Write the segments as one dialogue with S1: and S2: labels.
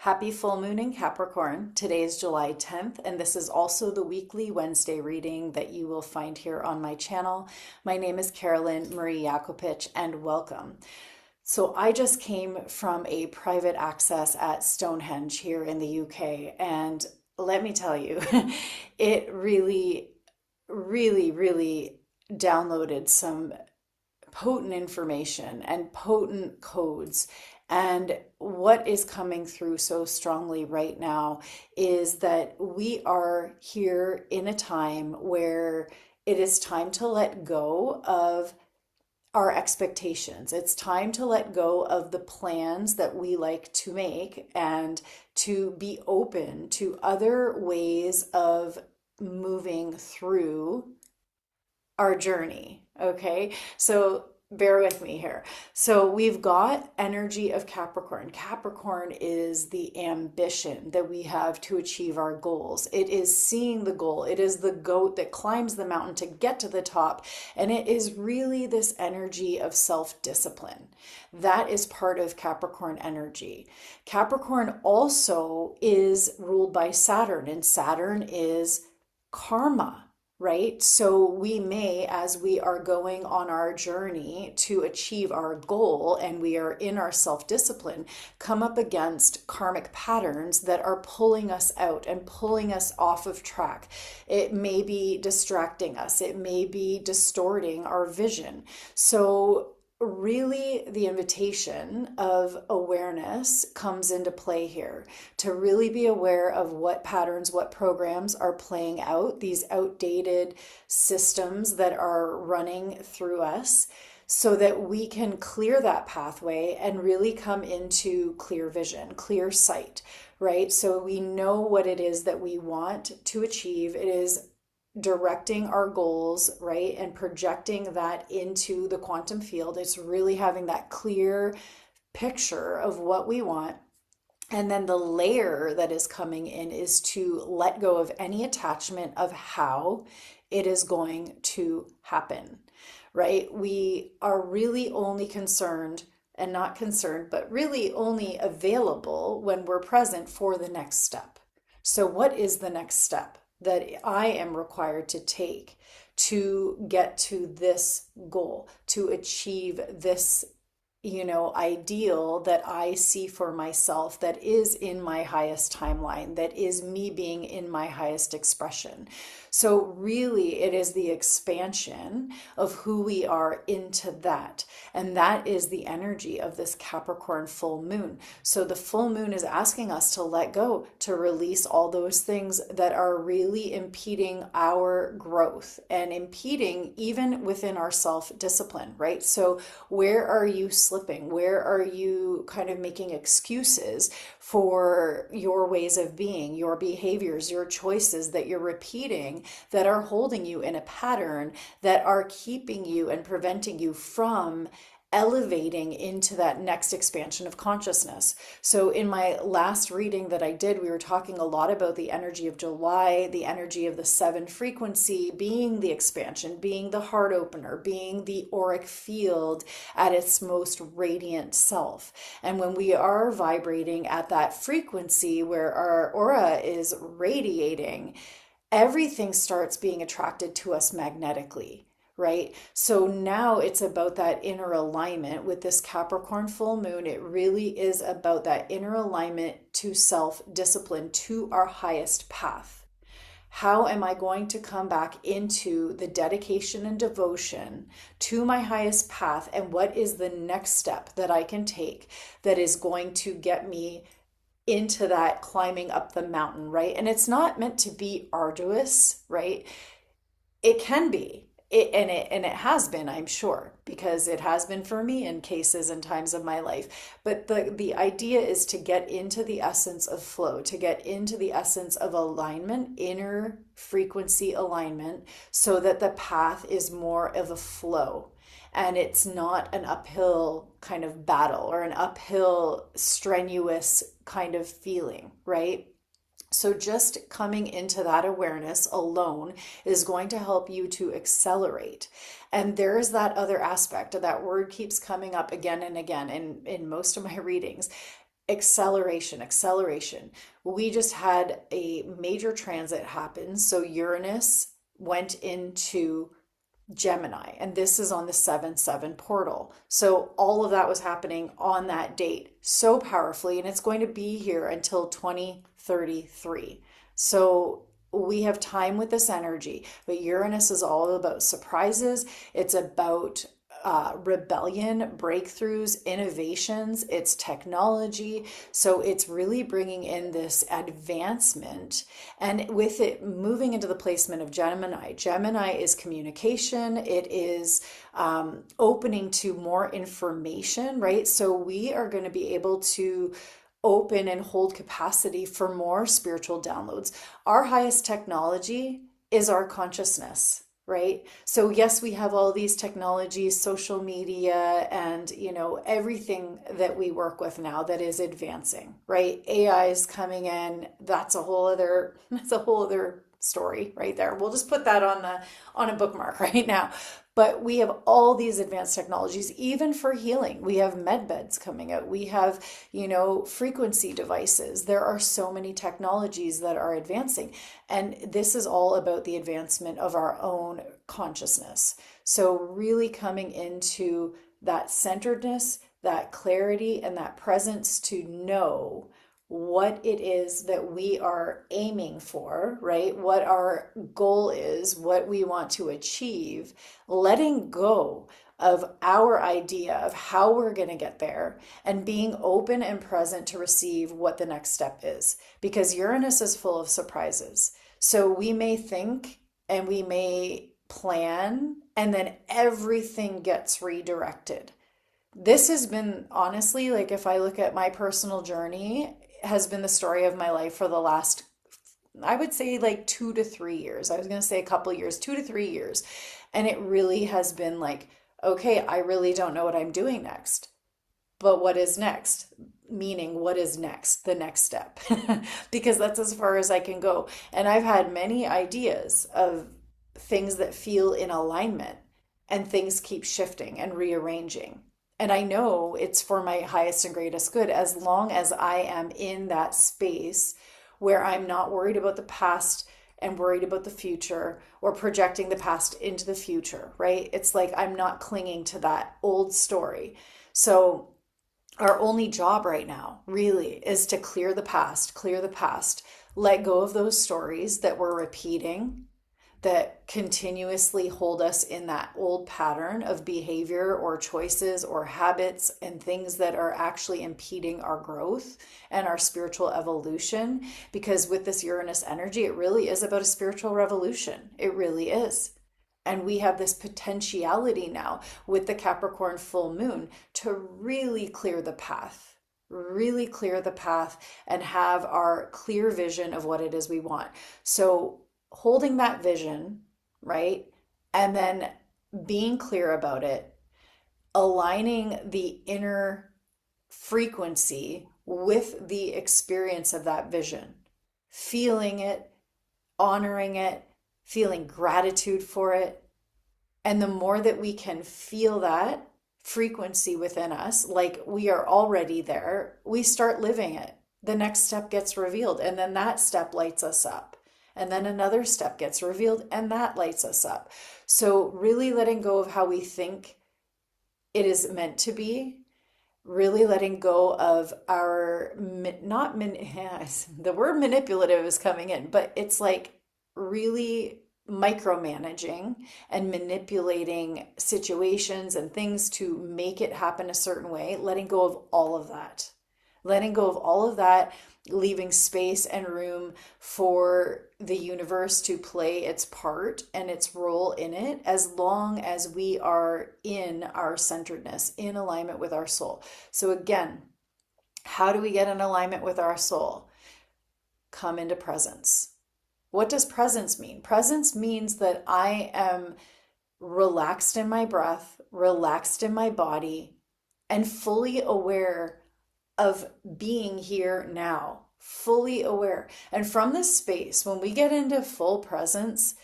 S1: Happy full moon in Capricorn. Today is July 10th, and this is also the weekly Wednesday reading that you will find here on my channel. My name is Carolyn Marie Yakopich, and welcome. So I just came from a private access at Stonehenge here in the UK, and let me tell you, it really downloaded some potent information and potent codes. And what is coming through so strongly right now is that we are here in a time where it is time to let go of our expectations. It's time to let go of the plans that we like to make and to be open to other ways of moving through our journey. Okay, so bear with me here. So we've got energy of Capricorn. Capricorn is the ambition that we have to achieve our goals. It is seeing the goal. It is the goat that climbs the mountain to get to the top. And it is really this energy of self-discipline. That is part of Capricorn energy. Capricorn also is ruled by Saturn, and Saturn is karma. Right? So we may, as we are going on our journey to achieve our goal and we are in our self-discipline, come up against karmic patterns that are pulling us out and pulling us off of track. It may be distracting us. It may be distorting our vision. So really the invitation of awareness comes into play here to really be aware of what patterns, what programs are playing out, these outdated systems that are running through us, so that we can clear that pathway and really come into clear vision, clear sight, right? So we know what it is that we want to achieve. It is directing our goals, right? And projecting that into the quantum field. It's really having that clear picture of what we want. And then the layer that is coming in is to let go of any attachment of how it is going to happen, right? We are really only concerned and not concerned, but really only available when we're present for the next step. So what is the next step that I am required to take to get to this goal, to achieve this, ideal that I see for myself, that is in my highest timeline, that is me being in my highest expression. So really it is the expansion of who we are into that. And that is the energy of this Capricorn full moon. So the full moon is asking us to let go, to release all those things that are really impeding our growth and impeding even within our self-discipline, right? So where are you slipping? Where are you kind of making excuses for your ways of being, your behaviors, your choices that you're repeating that are holding you in a pattern, that are keeping you and preventing you from elevating into that next expansion of consciousness? So in my last reading that I did, we were talking a lot about the energy of July, the energy of the 7 frequency being the expansion, being the heart opener, being the auric field at its most radiant self. And when we are vibrating at that frequency where our aura is radiating, everything starts being attracted to us magnetically. Right? So now it's about that inner alignment with this Capricorn full moon. It really is about that inner alignment to self-discipline, to our highest path. How am I going to come back into the dedication and devotion to my highest path? And what is the next step that I can take that is going to get me into that climbing up the mountain, right? And it's not meant to be arduous, right? It can be. It has been, I'm sure, because it has been for me in cases and times of my life. But the idea is to get into the essence of flow, to get into the essence of alignment, inner frequency alignment, so that the path is more of a flow. And it's not an uphill kind of battle or an uphill strenuous kind of feeling, right? So just coming into that awareness alone is going to help you to accelerate. And there's that other aspect of that word keeps coming up again and again in most of my readings. acceleration, acceleration. We just had a major transit happen. So Uranus went into Gemini, and this is on the 7/7 portal. So all of that was happening on that date so powerfully, and it's going to be here until 2033. So we have time with this energy, but Uranus is all about surprises. It's about rebellion, breakthroughs, innovations, it's technology. So it's really bringing in this advancement. And with it moving into the placement of Gemini, Gemini is communication, it is opening to more information, right? So we are going to be able to open and hold capacity for more spiritual downloads. Our highest technology is our consciousness, right? So yes, we have all these technologies, social media, and everything that we work with now that is advancing, right? AI is coming in. That's a whole other story right there. We'll just put that on a bookmark right now. But we have all these advanced technologies, even for healing. We have med beds coming out. We have, frequency devices. There are so many technologies that are advancing. And this is all about the advancement of our own consciousness. So really coming into that centeredness, that clarity, and that presence to know what it is that we are aiming for, right? What our goal is, what we want to achieve, letting go of our idea of how we're going to get there and being open and present to receive what the next step is. Because Uranus is full of surprises. So we may think and we may plan, and then everything gets redirected. This has been, honestly, like if I look at my personal journey, has been the story of my life for the last, I would say, like 2 to 3 years. I was going to say a couple of years, 2 to 3 years. And it really has been like, okay, I really don't know what I'm doing next. But what is next? Meaning, what is next? The next step. Because that's as far as I can go. And I've had many ideas of things that feel in alignment, and things keep shifting and rearranging. And I know it's for my highest and greatest good, as long as I am in that space where I'm not worried about the past and worried about the future, or projecting the past into the future, right? It's like I'm not clinging to that old story. So our only job right now really is to clear the past, let go of those stories that we're repeating, that continuously hold us in that old pattern of behavior or choices or habits and things that are actually impeding our growth and our spiritual evolution. Because with this Uranus energy, it really is about a spiritual revolution. It really is. And we have this potentiality now with the Capricorn full moon to really clear the path. And have our clear vision of what it is we want. So holding that vision, right? And then being clear about it, aligning the inner frequency with the experience of that vision, feeling it, honoring it, feeling gratitude for it. And the more that we can feel that frequency within us, like we are already there, we start living it. The next step gets revealed, and then that step lights us up. And then another step gets revealed, and that lights us up. So really letting go of how we think it is meant to be, really letting go of our, the word manipulative is coming in, but it's like really micromanaging and manipulating situations and things to make it happen a certain way, letting go of all of that. Leaving space and room for the universe to play its part and its role in it, as long as we are in our centeredness, in alignment with our soul. So again, how do we get in alignment with our soul? Come into presence. What does presence mean? Presence means that I am relaxed in my breath, relaxed in my body, and fully aware of being here now, fully aware. And from this space, when we get into full presence,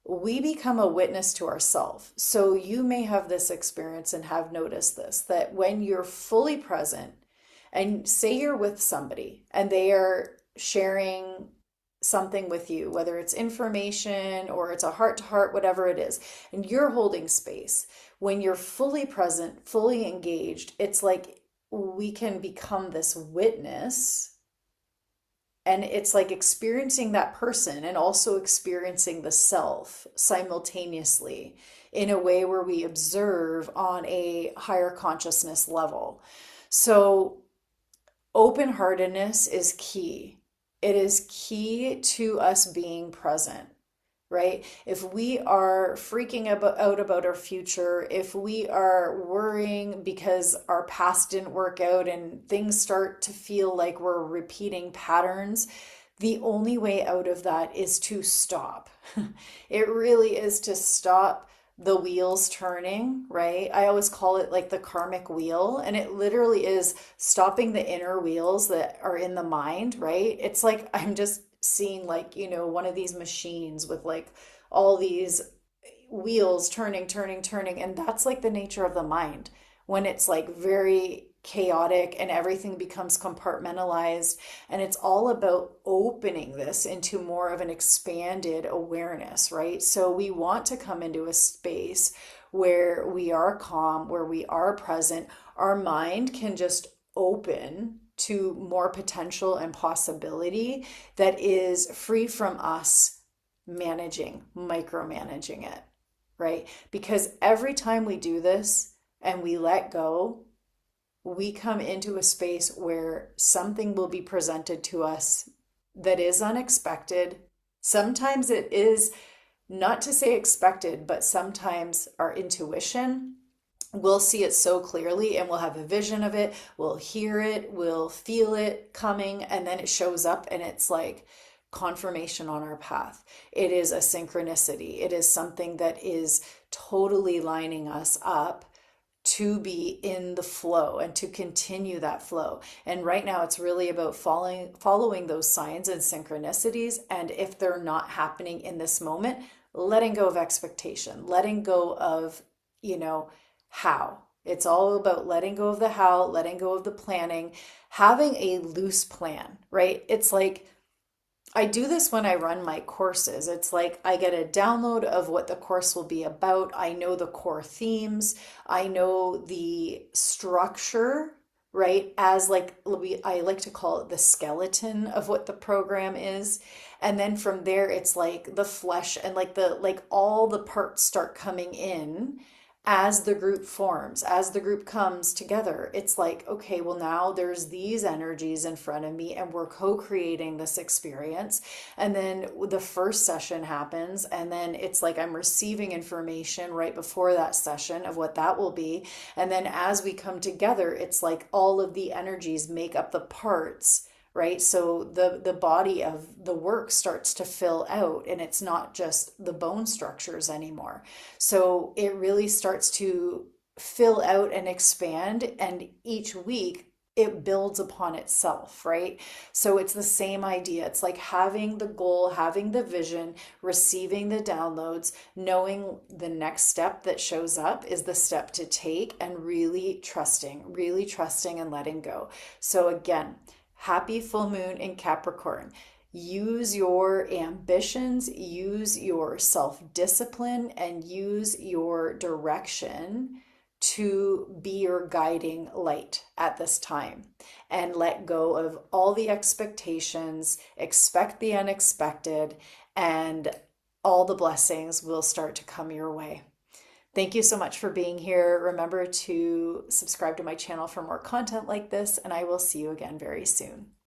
S1: we become a witness to ourselves. So you may have this experience and have noticed this, that when you're fully present And say you're with somebody and they are sharing something with you, whether it's information or it's a heart to heart, whatever it is, and you're holding space. When you're fully present, fully engaged, it's like we can become this witness, and it's like experiencing that person and also experiencing the self simultaneously in a way where we observe on a higher consciousness level. So open heartedness is key. It is key to us being present, right? If we are freaking out about our future, if we are worrying because our past didn't work out and things start to feel like we're repeating patterns, the only way out of that is to stop. It really is to stop the wheels turning, right? I always call it like the karmic wheel, and it literally is stopping the inner wheels that are in the mind, right? It's like I'm just seeing like, one of these machines with like all these wheels turning, turning, turning. And that's like the nature of the mind when it's like very chaotic and everything becomes compartmentalized. And it's all about opening this into more of an expanded awareness, right? So we want to come into a space where we are calm, where we are present. Our mind can just open to more potential and possibility that is free from us micromanaging it, right? Because every time we do this and we let go, we come into a space where something will be presented to us that is unexpected. Sometimes it is, not to say expected, but sometimes our intuition, we'll see it so clearly and we'll have a vision of it, we'll hear it, we'll feel it coming, and then it shows up and it's like confirmation on our path. It is a synchronicity. It is something that is totally lining us up to be in the flow and to continue that flow. And right now it's really about following those signs and synchronicities. And if they're not happening in this moment, letting go of expectation, letting go of, how. It's all about letting go of the how, letting go of the planning, having a loose plan, right? It's like I do this when I run my courses. It's like I get a download of what the course will be about. I know the core themes. I know the structure, right? As like I like to call it the skeleton of what the program is. And then from there it's like the flesh and like all the parts start coming in as the group forms, as the group comes together. It's like, okay, well, now there's these energies in front of me and we're co-creating this experience. And then the first session happens, and then it's like I'm receiving information right before that session of what that will be. And then as we come together, it's like all of the energies make up the parts, right? So the body of the work starts to fill out, and it's not just the bone structures anymore. So it really starts to fill out and expand, and each week it builds upon itself, right? So it's the same idea. It's like having the goal, having the vision, receiving the downloads, knowing the next step that shows up is the step to take, and really trusting and letting go. So again, happy full moon in Capricorn. Use your ambitions, use your self-discipline, and use your direction to be your guiding light at this time. And let go of all the expectations, expect the unexpected, and all the blessings will start to come your way. Thank you so much for being here. Remember to subscribe to my channel for more content like this, and I will see you again very soon.